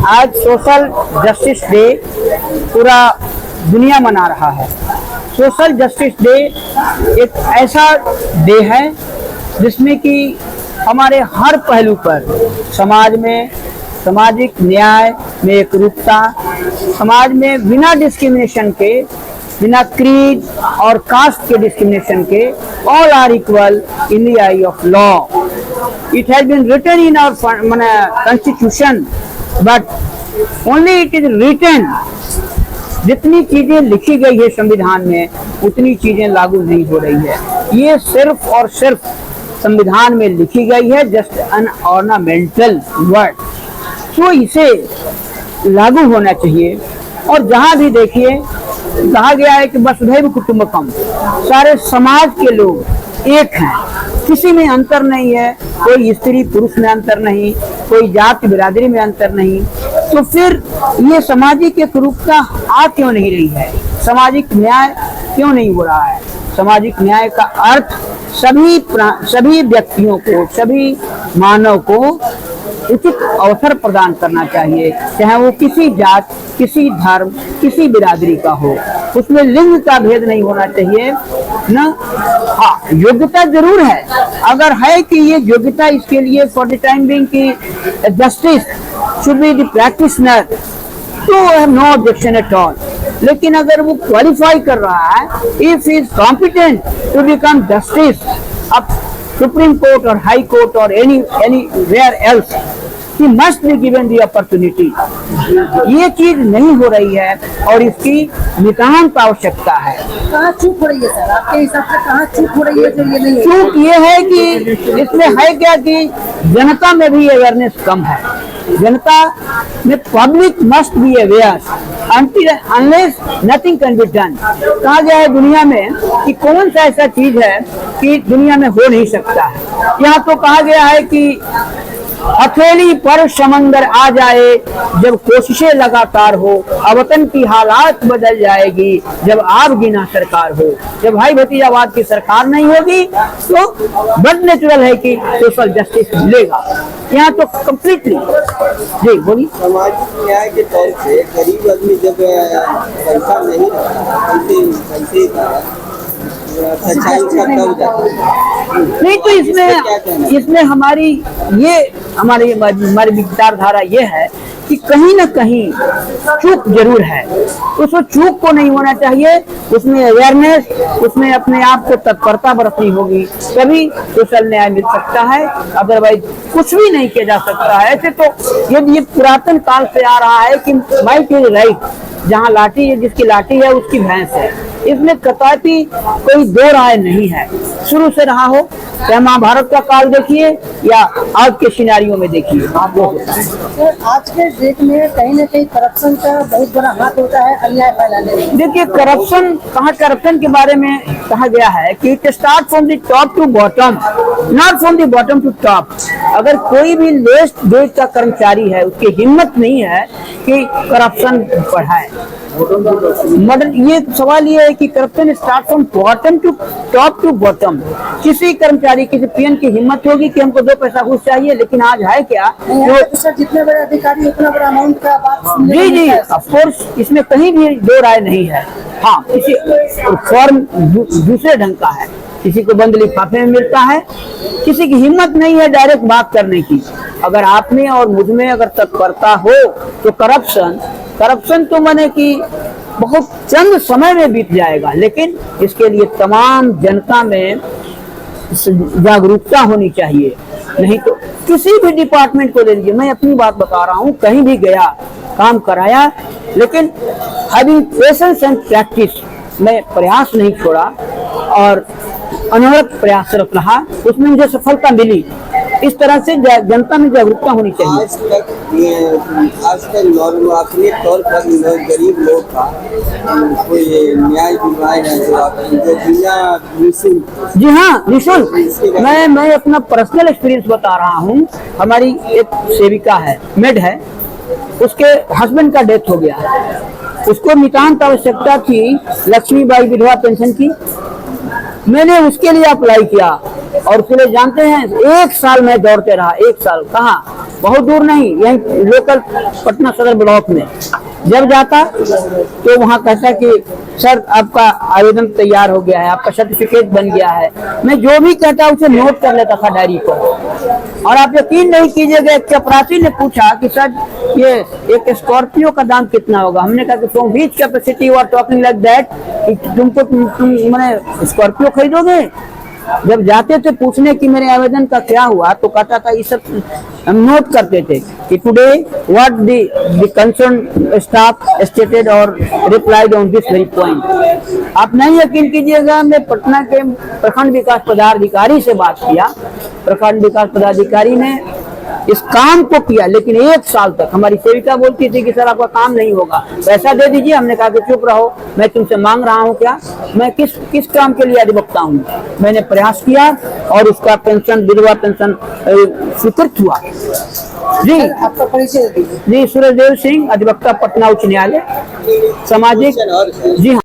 आज social justice day पूरा दुनिया मना रहा है। सोशल जस्टिस डे एक ऐसा डे है जिसमें कि हमारे हर पहलू पर समाज में सामाजिक न्याय में एकरूपता, समाज में बिना डिस्क्रिमिनेशन के, बिना क्रीड और कास्ट के डिस्क्रिमिनेशन के, all are equal in the eye of law. It has been written in our constitution, but only it is written। जितनी चीजें लिखी गई है संविधान में उतनी चीजें लागू नहीं हो रही है। ये सिर्फ और सिर्फ संविधान में लिखी गई है, जस्ट एन ऑर्नामेंटल वर्ड। तो इसे लागू होना चाहिए। और जहाँ भी देखिए कहा गया है कि वसुधैव कुटुंबकम, सारे समाज के लोग एक हैं, किसी में अंतर नहीं है, कोई स्त्री पुरुष में अंतर नहीं, कोई जाति बिरादरी में अंतर नहीं। तो फिर ये सामाजिक एकरूपता आ क्यों नहीं रही है? सामाजिक न्याय क्यों नहीं हो रहा है? सामाजिक न्याय का अर्थ सभी व्यक्तियों को, सभी मानव को उचित अवसर प्रदान करना चाहिए, चाहे वो किसी जात, किसी धर्म, किसी बिरादरी का हो। उसमें लिंग का भेद नहीं होना चाहिए ना। हाँ, योग्यता जरूर है, अगर है कि ये योग्यता इसके लिए फॉर द टाइम बिंग की justice should be the practitioner, तो I have no objection at all. लेकिन अगर वो क्वालिफाई कर रहा है, if he is competent to become justice of supreme court और हाई कोर्ट और anywhere else, he must be given the opportunity। ये चीज नहीं हो रही है और इसकी नितांत आवश्यकता है। कहाँ चूक हो रही है सर, आपके हिसाब से कहाँ चूक हो रही है जो ये नहीं है? चूक ये है कि इसमें है क्या कि जनता में भी अवेयरनेस कम है। जनता में public must be aware unless nothing can be done. कहा गया है दुनिया में कि कौन सा ऐसा चीज है कि दुनिया में हो नहीं सकता है। यहाँ तो कहा गया है कि हथेली पर समंदर आ जाए जब कोशिशें लगातार हो, अवतन की हालात बदल जाएगी जब आप गिना सरकार हो। जब भाई भतीजावाद की सरकार नहीं होगी तो बड नेचुरल है कि सोशल जस्टिस मिलेगा। यहाँ तो कम्प्लीटली जी बोलिए। सामाजिक न्याय के तौर पे गरीब आदमी जब पैसा नहीं नहीं तो इसमें हमारी विचारधारा ये है कि कहीं ना कहीं चूक जरूर है। उस चूक को नहीं होना चाहिए, उसमें अवेयरनेस, उसमें अपने आप को तत्परता बरतनी होगी, तभी सोशल न्याय मिल सकता है। अदरवाइज कुछ भी नहीं किया जा सकता है। ऐसे तो ये पुरातन काल से आ रहा है कि माइट इज राइट, जहाँ लाठी है, जिसकी लाठी है उसकी भैंस है। इसमें कतई कोई दो राय नहीं है, शुरू से रहा हो, चाहे महाभारत का काल देखिए या आज के सिनेरियो में देखिए। आज के डेट में कहीं न कहीं करप्शन का बहुत बड़ा हाथ होता है अन्याय फैलाने में। देखिए करप्शन के बारे में कहा गया है कि it start from the top to bottom, not from the bottom to top. अगर कोई भी लेस्ट ग्रेड का कर्मचारी है, उसकी हिम्मत नहीं है कि करप्शन बढ़ाए। ये सवाल ये है कि corruption start from bottom to top to bottom. किसी कर्मचारी, किसी पीएन की हिम्मत होगी कि हमको 2 पैसा घूस चाहिए, लेकिन आज है क्या तो जितने बड़े अधिकारी उतना बड़ा अमाउंट का बात। जी ऑफ कोर्स, इसमें कहीं भी दो राय नहीं है। हाँ, किसी फॉर्म दूसरे ढंग का है, किसी को बंद लिफाफे में मिलता है, किसी की हिम्मत नहीं है डायरेक्ट बात करने की। अगर आप में और मुझ में अगर तत्परता हो तो करप्शन तो माने कि बहुत चंद समय में बीत जाएगा। लेकिन इसके लिए तमाम जनता में जागरूकता होनी चाहिए। नहीं तो किसी भी डिपार्टमेंट को ले लीजिए, मैं अपनी बात बता रहा हूँ, कहीं भी गया, काम कराया, लेकिन हैविंग पेशेंस एंड प्रैक्टिस, मैं प्रयास नहीं छोड़ा और अनवरत प्रयासरत रहा, उसमें मुझे सफलता मिली। इस तरह से जनता में जागरूकता होनी चाहिए। आज तक नॉर्मल अपने तौर पर गरीब लोग का कोई न्याय दिलवाए हैं जो बिना निःशुल्क। जी हाँ, निःशुल्क। मैं अपना पर्सनल एक्सपीरियंस बता रहा हूँ। हमारी एक सेविका है, मेड है, उसके हस्बैंड का डेथ हो गया, उसको नितांत आवश्यकता थी लक्ष्मीबाई विधवा पेंशन की। मैंने उसके लिए अप्लाई किया और उसके लिए जानते हैं 1 साल मैं दौड़ते रहा, 1 साल कहाँ, बहुत दूर नहीं, यहीं लोकल पटना सदर ब्लॉक में। जब जाता तो वहाँ कहता कि सर आपका आवेदन तैयार हो गया है, आपका सर्टिफिकेट बन गया है। मैं जो भी कहता उसे नोट कर लेता था डायरी पर। और आप यकीन नहीं कीजिएगा, एक चपरासी ने पूछा कि सर ये एक स्कॉर्पियो का दाम कितना होगा। हमने कहा कि from which capacity you are talking like that, तुम मैंने स्कॉर्पियो खरीदोगे। जब जाते थे पूछने की मेरे आवेदन का क्या हुआ, तो कहता था ये सब हम नोट करते थे कि today what the concern staff stated और replied on this very point. आप नहीं यकीन कीजिएगा, मैं पटना के प्रखंड विकास पदाधिकारी से बात किया। प्रखंड विकास पदाधिकारी ने इस काम को किया, लेकिन 1 साल तक हमारी सेविका बोलती थी कि सर आपका काम नहीं होगा, पैसा दे दीजिए। हमने कहा कि चुप रहो, मैं तुमसे मांग रहा हूँ क्या, मैं किस काम के लिए अधिवक्ता हूँ। मैंने प्रयास किया और उसका पेंशन, विधवा पेंशन स्वीकृत हुआ। जी आपका परिचय दीजिए। जी, सूरजदेव सिंह, अधिवक्ता, पटना उच्च न्यायालय, सामाजिक। जी हाँ।